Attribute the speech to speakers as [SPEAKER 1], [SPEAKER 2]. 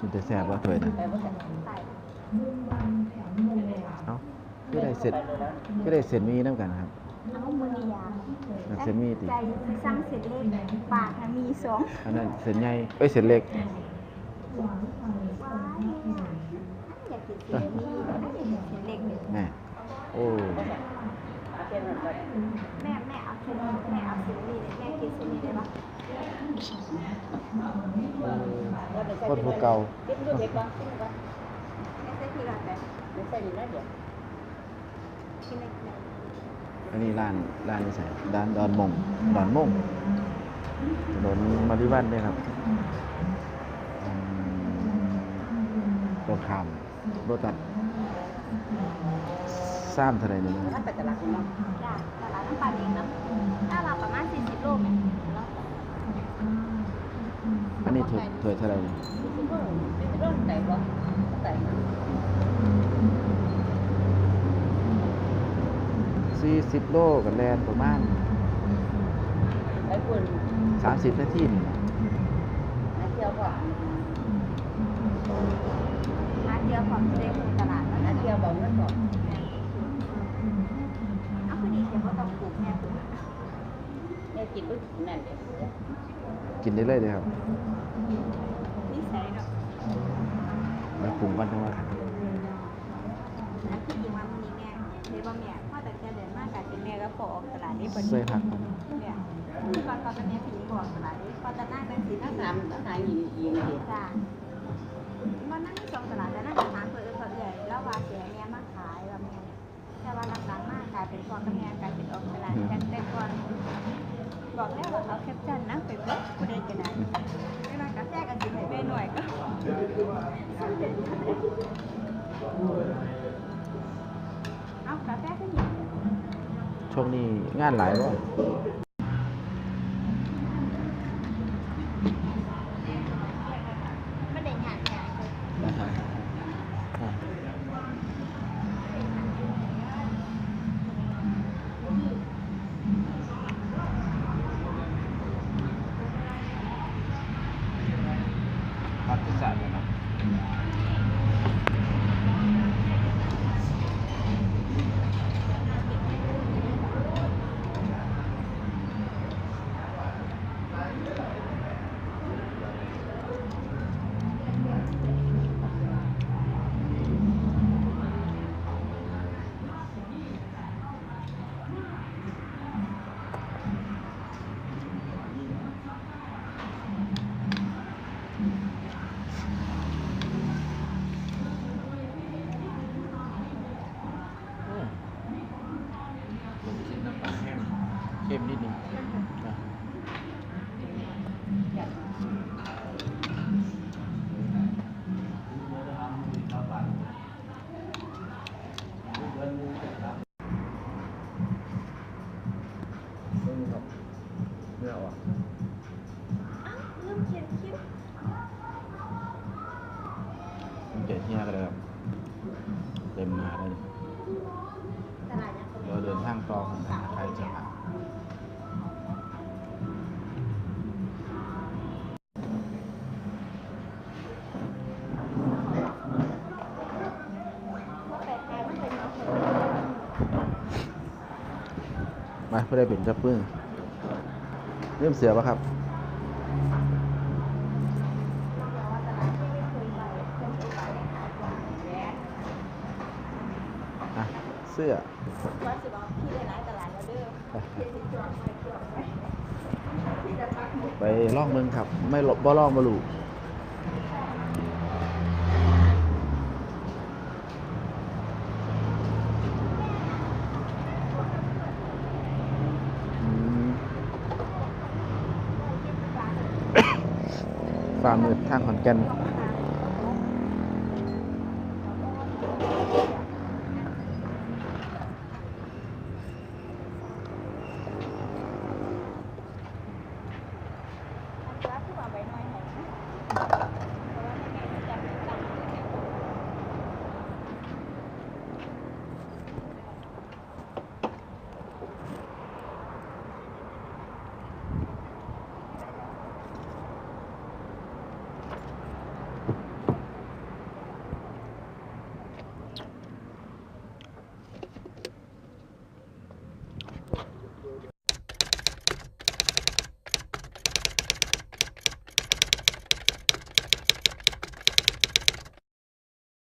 [SPEAKER 1] มันจะแซ่บว่าถ้วยนะ
[SPEAKER 2] ไปบ่ใส่
[SPEAKER 1] เอ้าก็ได้เสร็จก็ได้เสร็จมีน้ำกันครับ
[SPEAKER 2] เอามืออยาง
[SPEAKER 1] เสร็จมีติ
[SPEAKER 2] ใจสั่งเสร็จเล็กปากนะมีสอง
[SPEAKER 1] อันนั้นเสร็จใหญ่เอ้ยเสร็จเล็ก
[SPEAKER 2] ว้ายอยากกินเสร็จมีอยากกินเสร็จเล็ก
[SPEAKER 1] แม่โอ้
[SPEAKER 2] แม่เอาเส้นแม่เอาเส้นนี้แม่กินเส้นนี้ได้ปะ
[SPEAKER 1] คนผู้เก่า
[SPEAKER 2] กินดูเด็กบ้างกินบ้างไม่ใช่ที่ร้านแบบไม่ใช่ดีนะเดี๋ยวกินเล็ก
[SPEAKER 1] อันนี้ร้านนี้ใส่ร้านดอนมงถนนมาริวันเนี่ยครับตรงข้ามรถตัดซ้ำเท่าไหร่เนี่ย
[SPEAKER 2] ถ้าไปตลาดเนาะจ้ะตลาดน้ำปลาเองเนาะถ้าเราประมาณ40 โลแม่
[SPEAKER 1] อันนี้ถ้วยเท่าไหร่เนี่ย
[SPEAKER 2] 40 โลไหนบ่ไหน
[SPEAKER 1] 40 โลกับแลนประมาณ
[SPEAKER 2] ไอ้คน
[SPEAKER 1] 30 นาทีนี่
[SPEAKER 2] มาเที่ยวก่อนมาเที่ยวของเด็กตลาดแล้วมาเที่ยวบอกเงินก่อนเอาคือดีเดี๋ยวก็ต้องปลูกแม่ปลูกแม่กินด้วยนั่นเดี๋ยว
[SPEAKER 1] กินได้เลยครับ
[SPEAKER 2] นิสัยเนาะ
[SPEAKER 1] แล้วปรุงกันทั้งวัน
[SPEAKER 2] อันที่จริงว่ามื้อนี้แม่เดี๋ยวว่าแม่พ่อแต่จะเดินมากกับแม่ก็พอออกตลาดนี้พอดี
[SPEAKER 1] ใส่ผักมัน
[SPEAKER 2] เนี่ยก่อนเป็นแม่พี่พอออกตลาดนี้พอจะนั่งเป็นสีนั่งสามนั่งหาอยู่เลยจ้ามันนั่งสองตลาดแต่นั่งถามเพื่อนเขาเลยแล้วว่าเสียแม่มาขายว่าแม่แต่ว่าหลังๆมากกลายเป็นพ่อกับแม่กลายเป็นออกตลาดแต่ก่อนบอกแล้วว่าเอาแคปชั่นนะไปเบิร์ดกูได้จะได้ไม่มากระแทกกันสิให้แม่หน่อยก็เอากระแทกก็หยิบ
[SPEAKER 1] ช่วงนี้งานหลายบ่
[SPEAKER 2] ไม่ได้งานใหญ่
[SPEAKER 1] ผักที่สามนะครับเข้มนิดนึงเนื้ออ่ะ
[SPEAKER 2] ลืมเขียนคิ้ว
[SPEAKER 1] เจ็ดเนี่ยก็เลยครับเต็มมาเลย
[SPEAKER 2] ตลาดยัง
[SPEAKER 1] เราเดินทางต่อของใครจะหามาเพื่อได้เป็นจับปื้งเริ่มเสือป่ะครับเสื้อไปล่องเมืองครับไม่บ่ล่องบ่ลูฝ่ามืดทางขอนแก่น